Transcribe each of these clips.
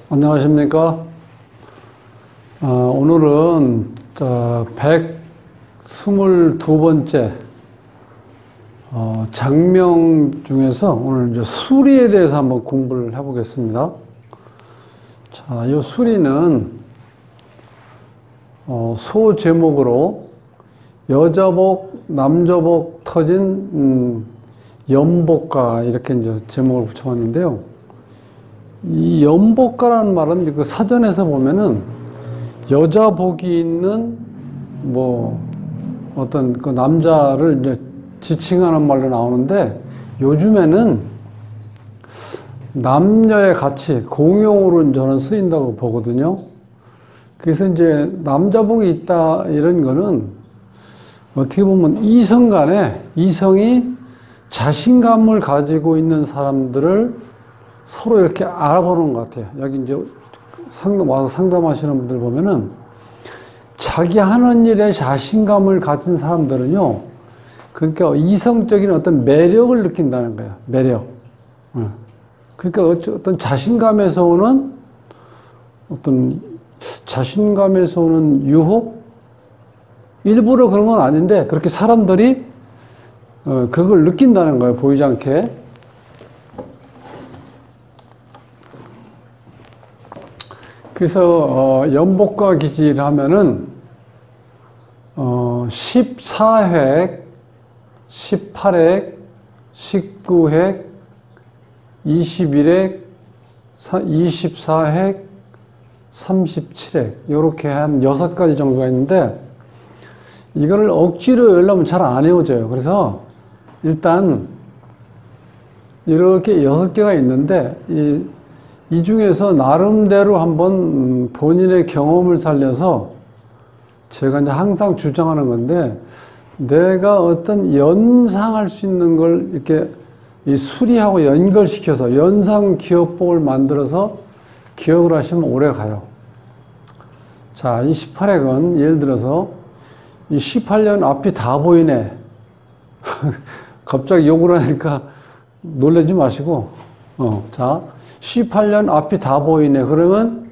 안녕하십니까? 오늘은 122번째 장명 중에서 오늘 이제 수리에 대해서 한번 공부를 해보겠습니다. 자, 이 수리는 소 제목으로 여자복, 남자복 터진 연복가 이렇게 이제 제목을 붙여봤는데요. 이 연복가라는 말은 그 사전에서 보면은 여자복이 있는 어떤 그 남자를 이제 지칭하는 말로 나오는데, 요즘에는 남녀의 가치 공용으로 저는 쓰인다고 보거든요. 그래서 이제 남자복이 있다 이런 거는 어떻게 보면 이성이 자신감을 가지고 있는 사람들을 서로 이렇게 알아보는 것 같아요. 여기 이제 와서 상담하시는 분들 보면은 자기 하는 일에 자신감을 가진 사람들은요, 그러니까 이성적인 어떤 매력을 느낀다는 거예요. 매력. 그러니까 어떤 자신감에서 오는 유혹? 일부러 그런 건 아닌데, 그렇게 사람들이 그걸 느낀다는 거예요. 보이지 않게. 그래서 연복가 기질 하면은 14획, 18획, 19획, 21획, 24획, 37획 이렇게 한 6가지 정도가 있는데, 이거를 억지로 외우려면 잘 안 외워져요. 그래서 일단 이렇게 6개가 있는데, 이 중에서 나름대로 한번 본인의 경험을 살려서 제가 이제 항상 주장하는 건데, 내가 어떤 연상할 수 있는 걸 이렇게 이 수리하고 연결시켜서 연상 기억법을 만들어서 기억을 하시면 오래 가요. 자, 이 18핵은 예를 들어서 이 18년 앞이 다 보이네. 갑자기 욕을 하니까 놀라지 마시고, 자, 18년 앞이 다 보이네. 그러면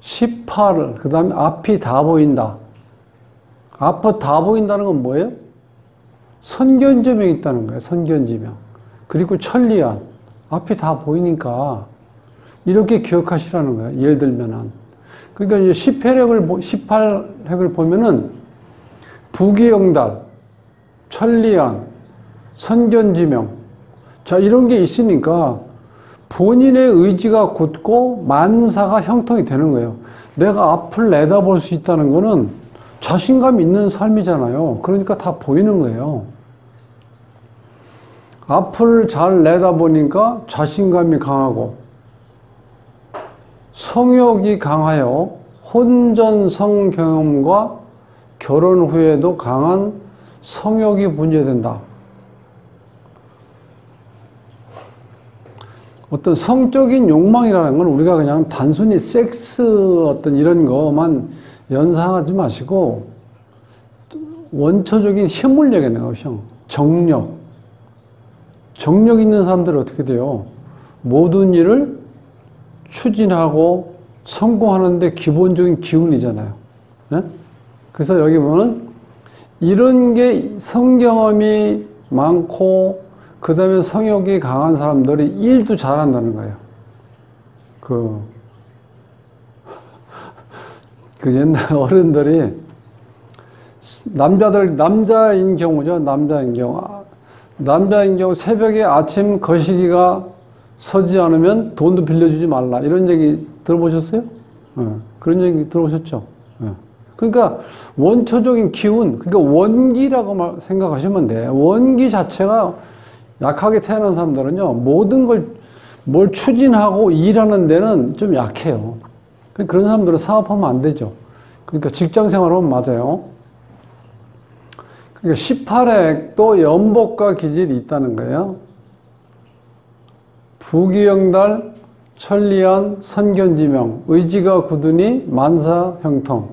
18을, 그 다음에 앞이 다 보인다. 앞이 다 보인다는 건 뭐예요? 선견지명이 있다는 거예요. 선견지명. 그리고 천리안. 앞이 다 보이니까 이렇게 기억하시라는 거예요. 예를 들면은. 그러니까 이제 18핵을 보면은 부귀영달, 천리안, 선견지명. 자, 이런 게 있으니까 본인의 의지가 굳고 만사가 형통이 되는 거예요. 내가 앞을 내다볼 수 있다는 거는 자신감 있는 삶이잖아요. 그러니까 다 보이는 거예요. 앞을 잘 내다보니까 자신감이 강하고, 성욕이 강하여 혼전성 경험과 결혼 후에도 강한 성욕이 분재된다. 어떤 성적인 욕망이라는 건 우리가 그냥 단순히 섹스 어떤 이런 거만 연상하지 마시고, 원초적인 힘을 얘기하는 거예요. 정력 있는 사람들은 어떻게 돼요? 모든 일을 추진하고 성공하는데 기본적인 기운이잖아요. 네? 그래서 여기 보면 이런 게 성경험이 많고, 그 다음에 성욕이 강한 사람들이 일도 잘한다는 거예요. 그 옛날 어른들이 남자인 경우죠. 남자인 경우 새벽에 아침 거시기가 서지 않으면 돈도 빌려주지 말라. 이런 얘기 들어보셨어요? 그런 얘기 들어보셨죠? 그러니까 원초적인 기운, 그러니까 원기라고 생각하시면 돼. 원기 자체가 약하게 태어난 사람들은요, 모든 뭘 추진하고 일하는 데는 좀 약해요. 그런 사람들은 사업하면 안 되죠. 그러니까 직장 생활하면 맞아요. 그러니까 18핵도 연복가 기질이 있다는 거예요. 부귀영달, 천리안, 선견지명, 의지가 굳으니 만사 형통,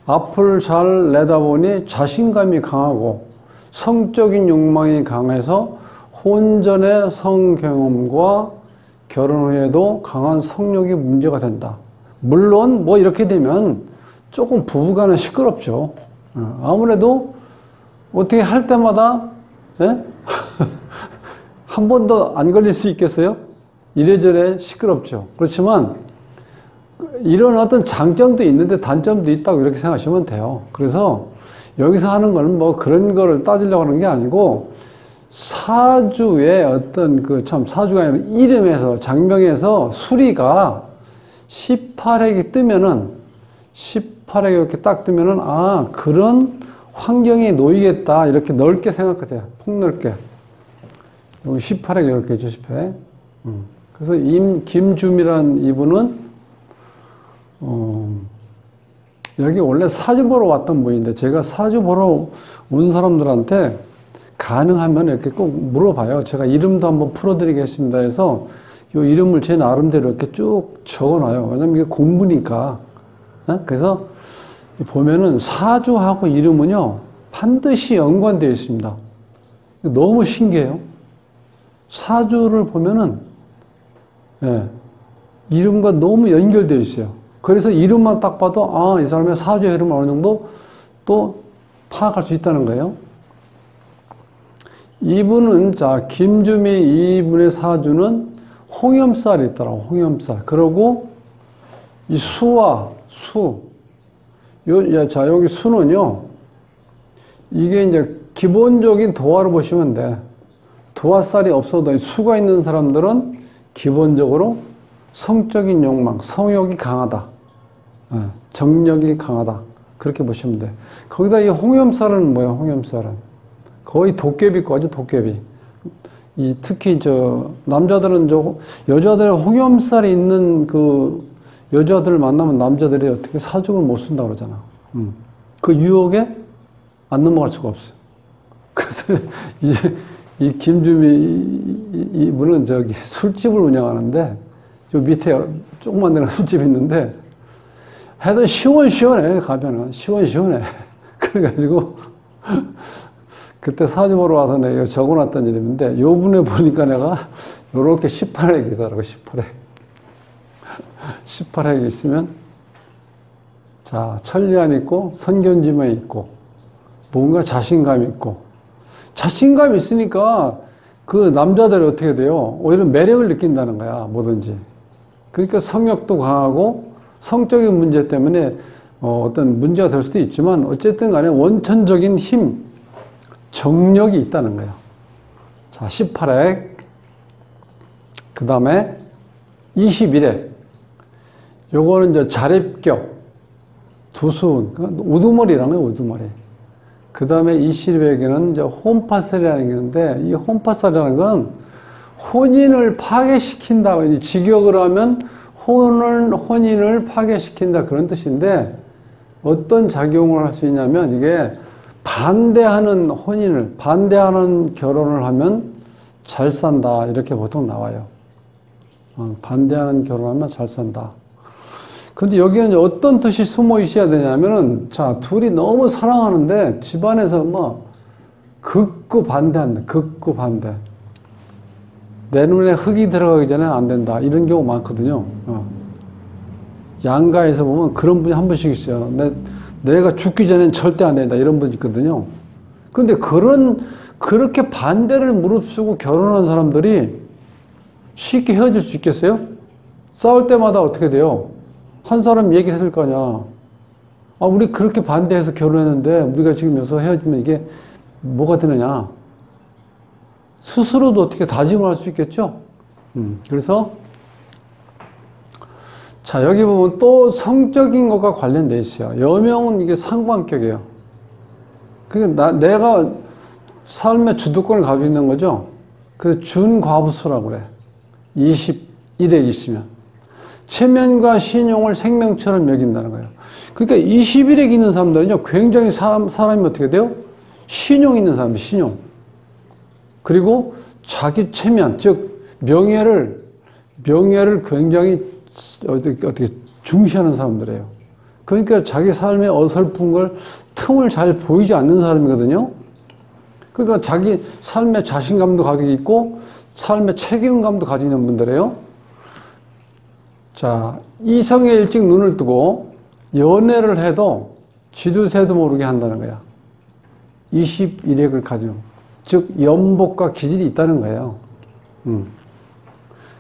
앞을 잘 내다보니 자신감이 강하고, 성적인 욕망이 강해서 혼전의 성경험과 결혼 후에도 강한 성욕이 문제가 된다. 물론 뭐 이렇게 되면 조금 부부간은 시끄럽죠. 아무래도 어떻게 할 때마다 예? 한 번도 안 걸릴 수 있겠어요? 이래저래 시끄럽죠. 그렇지만 이런 어떤 장점도 있는데 단점도 있다고 이렇게 생각하시면 돼요. 그래서 여기서 하는 거는 뭐 그런 거를 따지려고 하는 게 아니고 사주의 어떤 사주가 아니라 이름에서 장명에서 수리가 18핵이 뜨면은 18핵이 이렇게 딱 뜨면은 아 그런 환경에 놓이겠다 이렇게 넓게 생각하세요. 폭넓게. 여기 18핵 이렇게 있죠. 18핵. 그래서 김주미라는 이분은 여기 원래 사주 보러 왔던 분인데 제가 사주 보러 온 사람들한테 가능하면 이렇게 꼭 물어봐요. 제가 이름도 한번 풀어드리겠습니다 해서 이 이름을 제 나름대로 이렇게 쭉 적어놔요. 왜냐면 이게 공부니까. 그래서 보면은 사주하고 이름은요 반드시 연관되어 있습니다. 너무 신기해요. 사주를 보면은 예, 이름과 너무 연결되어 있어요. 그래서 이름만 딱 봐도 아, 이 사람의 사주의 이름을 어느 정도 또 파악할 수 있다는 거예요. 이분은 자 김주미 이분의 사주는 홍염살이 있더라고. 홍염살. 그리고 이 수와 수. 자 여기 수는요. 이게 이제 기본적인 도화를 보시면 돼. 도화살이 없어도 수가 있는 사람들은 기본적으로 성적인 욕망, 성욕이 강하다. 정력이 강하다. 그렇게 보시면 돼. 거기다 이 홍염살은 뭐야, 홍염살은? 거의 도깨비과죠, 도깨비. 특히 남자들은 여자들 홍염살이 있는 여자들을 만나면 남자들이 어떻게 사죽을 못 쓴다고 그러잖아. 그 유혹에 안 넘어갈 수가 없어. 그래서 이 김주미 이분은 술집을 운영하는데 저 밑에 조그만 데는 술집이 있는데 해도 시원시원해. 가면은 시원시원해. 그래가지고 그때 사주 보러 와서 내가 적어놨던 이름인데 요번에 보니까 내가 요렇게 18핵이더라고. 18핵 18핵이 있으면 자 천리안 있고 선견지명이 있고 뭔가 자신감이 있고 자신감이 있으니까 그 남자들이 어떻게 돼요? 오히려 매력을 느낀다는 거야. 뭐든지. 그러니까 성욕도 강하고 성적인 문제 때문에 어떤 문제가 될 수도 있지만 어쨌든 간에 원천적인 힘, 정력이 있다는 거예요. 자, 18핵. 그 다음에 21핵. 요거는 이제 자립격, 두수운, 우두머리라는 거예요, 우두머리. 그 다음에 20핵에는 이제 혼파살이라는 게 있는데, 이 혼파살이라는 건 혼인을 파괴시킨다. 직역을 하면 혼인을 파괴시킨다. 그런 뜻인데, 어떤 작용을 할 수 있냐면, 이게 반대하는 혼인을, 반대하는 결혼을 하면 잘 산다. 이렇게 보통 나와요. 반대하는 결혼하면 잘 산다. 근데 여기는 이제 어떤 뜻이 숨어 있어야 되냐면은, 자, 둘이 너무 사랑하는데 집안에서 뭐, 극구 반대한다. 극구 반대. 내 눈에 흙이 들어가기 전에 안 된다. 이런 경우 많거든요. 양가에서 보면 그런 분이 한 분씩 있어요. 내가 죽기 전엔 절대 안 된다. 이런 분이 있거든요. 근데 그렇게 반대를 무릅쓰고 결혼한 사람들이 쉽게 헤어질 수 있겠어요? 싸울 때마다 어떻게 돼요? 한 사람 얘기를 해줄 거 아니야. 아, 우리 그렇게 반대해서 결혼했는데 우리가 지금 여기서 헤어지면 이게 뭐가 되느냐. 스스로도 어떻게 다짐을 할 수 있겠죠? 그래서 자, 여기 보면 또 성적인 것과 관련되어 있어요. 여명은 이게 상관격이에요. 그러니까 내가 삶의 주도권을 가지고 있는 거죠. 그래서 준과부수라고 그래. 21에 있으면. 체면과 신용을 생명처럼 여긴다는 거예요. 그러니까 21에 있는 사람들은요, 굉장히 사람이 어떻게 돼요? 신용 있는 사람, 신용. 그리고 자기 체면, 즉, 명예를 굉장히 어떻게 중시하는 사람들이에요. 그러니까 자기 삶에 어설픈 걸 틈을 잘 보이지 않는 사람이거든요. 그러니까 자기 삶의 자신감도 가지고 있고 삶의 책임감도 가지고 있는 분들이에요. 자, 이성에 일찍 눈을 뜨고 연애를 해도 쥐도새도 모르게 한다는 거야. 21액을 가지고. 즉, 연복과 기질이 있다는 거예요.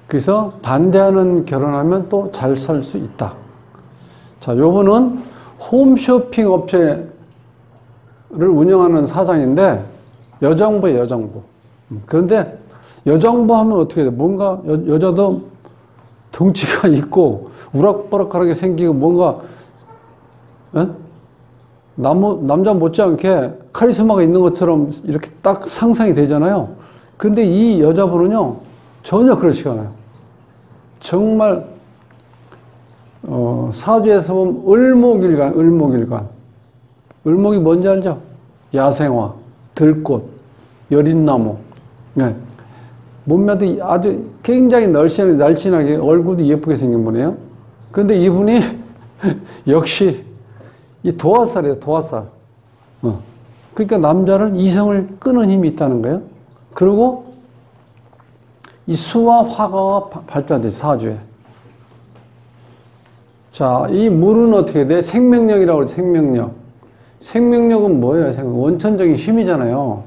그래서 반대하는 결혼하면 또 잘 살 수 있다. 자, 요분은 홈쇼핑 업체를 운영하는 사장인데, 여정부예요, 여정부. 그런데 여정부 하면 어떻게 돼? 뭔가 여자도 덩치가 있고 우락부락하게 생기고 뭔가 남자 못지않게 카리스마가 있는 것처럼 이렇게 딱 상상이 되잖아요. 근데 이 여자분은요 전혀 그렇지가 않아요. 정말 사주에서 보면 을목일간. 을목이 뭔지 알죠? 야생화, 들꽃, 여린나무. 네. 몸매도 아주 굉장히 날씬하게 얼굴도 예쁘게 생긴 분이에요. 근데 이분이 역시 이 도화살이에요, 도화살. 그러니까 남자를 이성을 끄는 힘이 있다는 거예요. 그리고 이 수와 화가 발달돼, 사주에. 자, 이 물은 어떻게 돼? 생명력이라고 그래, 생명력. 생명력은 뭐예요? 원천적인 힘이잖아요.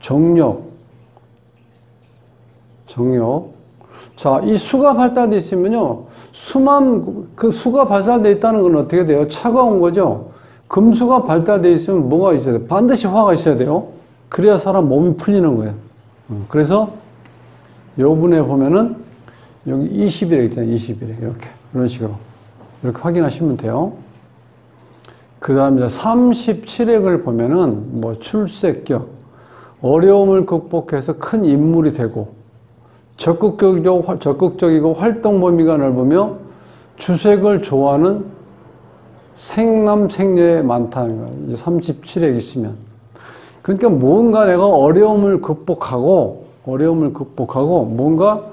정력. 자, 이 수가 발달되어 있으면요, 그 수가 발달되어 있다는 건 어떻게 돼요? 차가운 거죠? 금수가 발달되어 있으면 뭐가 있어야 돼요? 반드시 화가 있어야 돼요. 그래야 사람 몸이 풀리는 거예요. 그래서 요분에 보면은 여기 20일에 있잖아요. 20일에. 이렇게. 이런 식으로. 이렇게 확인하시면 돼요. 그 다음에 37액을 보면은 뭐 출세격, 어려움을 극복해서 큰 인물이 되고, 적극적이고 활동 범위가 넓으며 주색을 좋아하는 생남생녀에 많다는 거예요. 37액 있으면. 그러니까 뭔가 내가 어려움을 극복하고 뭔가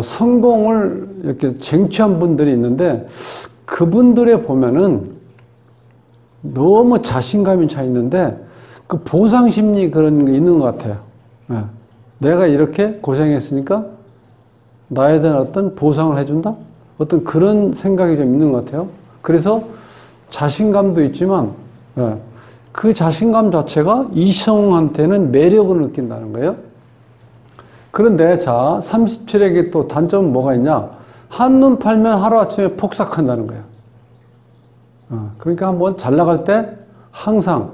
성공을 이렇게 쟁취한 분들이 있는데 그분들에 보면은 너무 자신감이 차 있는데 그 보상심리 그런 게 있는 것 같아요. 네. 내가 이렇게 고생했으니까 나에 대한 어떤 보상을 해준다? 어떤 그런 생각이 좀 있는 것 같아요. 그래서 자신감도 있지만 그 자신감 자체가 이성한테는 매력을 느낀다는 거예요. 그런데 자, 37액의 또 단점은 뭐가 있냐? 한눈 팔면 하루아침에 폭삭한다는 거예요. 그러니까 한번 잘 나갈 때 항상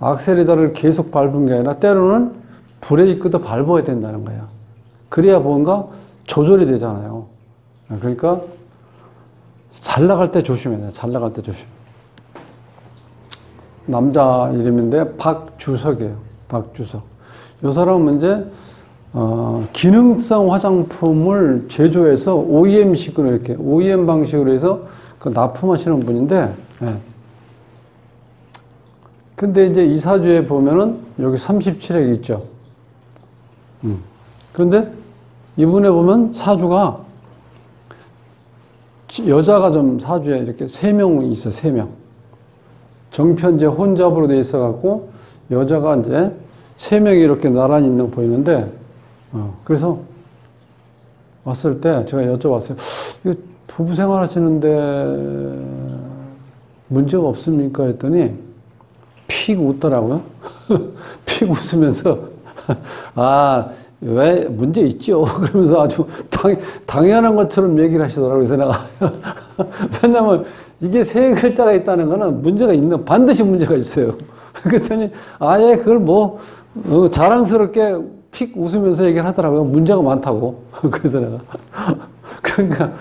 악셀레터를 계속 밟은 게 아니라 때로는 브레이크도 밟아야 된다는 거예요. 그래야 뭔가 조절이 되잖아요. 그러니까 잘 나갈 때 조심해야 돼요. 잘 나갈 때 조심. 남자 이름인데 박주석이에요. 박주석. 이 사람은 이제 기능성 화장품을 제조해서 OEM식으로 이렇게 OEM 방식으로 해서 그 납품하시는 분인데, 근데 이제 이 사주에 보면은 여기 37액 있죠. 그런데 이분에 보면 사주가 여자가 좀 사주에 이렇게 3명이 있어, 3명. 정편제 혼잡으로 돼 있어 갖고 여자가 이제 3명이 이렇게 나란히 있는 거 보이는데, 그래서 왔을 때 제가 여쭤봤어요. 이거 부부 생활 하시는데 문제가 없습니까? 했더니 픽 웃더라고요. 픽 웃으면서 왜 문제 있죠? 그러면서 아주 당연한 것처럼 얘기를 하시더라고요. 그래서 내가 왜냐면 이게 3글자가 있다는 거는 반드시 문제가 있어요. 그랬더니 아예 그걸 뭐 자랑스럽게 픽 웃으면서 얘기를 하더라고요. 문제가 많다고. 그래서 내가 그러니까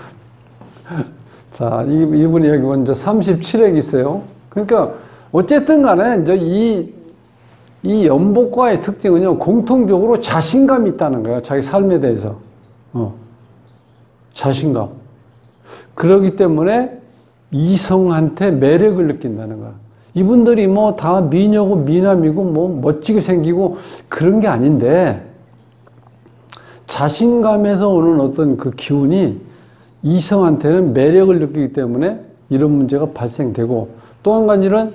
자, 이분이 여기 먼저 37액 있어요. 그러니까 어쨌든 간에 이제 이 연복과의 특징은요, 공통적으로 자신감이 있다는 거예요. 자기 삶에 대해서. 자신감. 그렇기 때문에 이성한테 매력을 느낀다는 거야. 이분들이 뭐 다 미녀고 미남이고 뭐 멋지게 생기고 그런 게 아닌데, 자신감에서 오는 어떤 그 기운이 이성한테는 매력을 느끼기 때문에 이런 문제가 발생되고, 또 한 가지는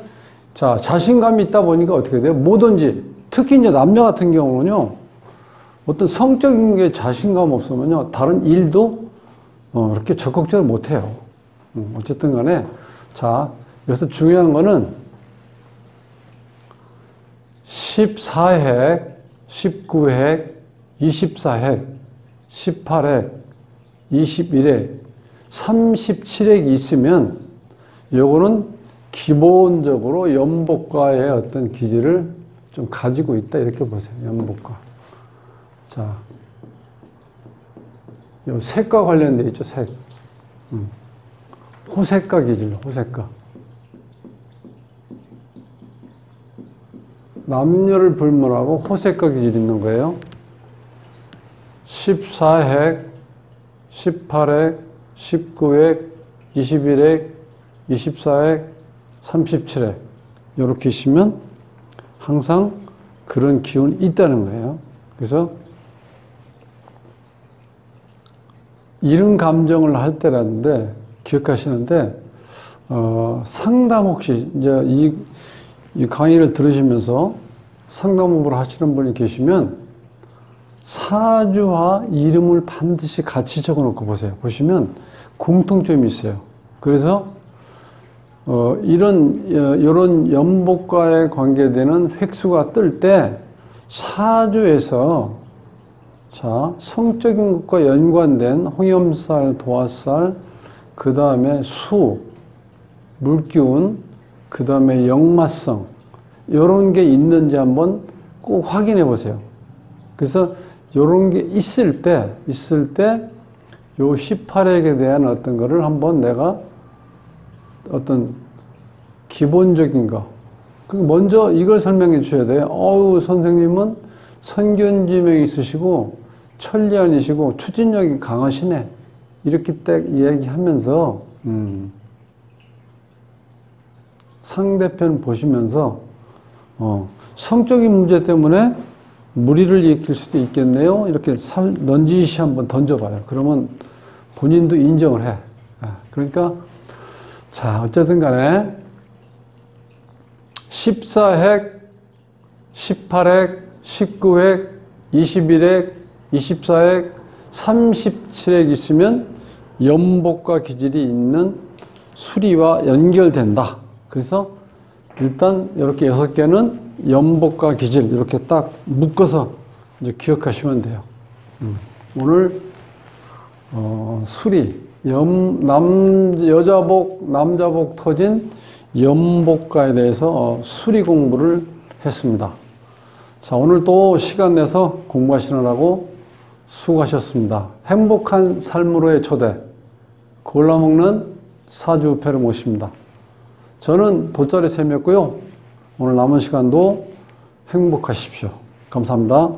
자, 자신감이 있다 보니까 어떻게 돼요? 뭐든지, 특히 이제 남자 같은 경우는요, 어떤 성적인 게 자신감 없으면요, 다른 일도 그렇게 적극적으로 못해요. 어쨌든 간에, 자, 여기서 중요한 거는 14핵, 19핵, 24핵, 18핵, 21핵, 37핵이 있으면 요거는 기본적으로 연복과의 어떤 기질을 좀 가지고 있다 이렇게 보세요. 연복과. 자, 요 색과 관련돼 있죠. 색. 호색과 기질, 호색과. 남녀를 불문하고 호색과 기질이 있는 거예요. 14핵, 18핵, 19핵, 21핵, 24핵, 37핵 이렇게 있으면 항상 그런 기운이 있다는 거예요. 그래서 이런 감정을 할 때라는데 기억하시는데 상담 혹시 이제 이 강의를 들으시면서 상담 공부를 하시는 분이 계시면 사주와 이름을 반드시 같이 적어 놓고 보세요. 보시면 공통점이 있어요. 그래서 이런 연복과에 관계되는 획수가 뜰 때 사주에서 자, 성적인 것과 연관된 홍염살, 도화살, 그 다음에 수, 물기운, 그 다음에 역마성 이런 게 있는지 한번 꼭 확인해 보세요. 그래서 이런 게 있을 때 요 18핵에 대한 어떤 거를 한번 내가 어떤 기본적인 거 먼저 이걸 설명해 주셔야 돼요. 선생님은 선견지명이 있으시고 천리안이시고 추진력이 강하시네 이렇게 딱 이야기하면서 상대편 보시면서 성적인 문제 때문에 무리를 일으킬 수도 있겠네요. 이렇게 넌지시 한번 던져봐요. 그러면 본인도 인정을 해. 그러니까 자 어쨌든 간에 14핵, 18핵, 19핵, 21핵, 24핵, 37핵 있으면 연복과 기질이 있는 수리와 연결된다. 그래서 일단 이렇게 6개는 연복과 기질 이렇게 딱 묶어서 이제 기억하시면 돼요. 오늘 수리 여자복 남자복 터진 연복과에 대해서 수리 공부를 했습니다. 자, 오늘 또 시간 내서 공부하시느라고 수고하셨습니다. 행복한 삶으로의 초대 골라먹는 사주우패를 모십니다. 저는 돗자리 쌤이었고요. 오늘 남은 시간도 행복하십시오. 감사합니다.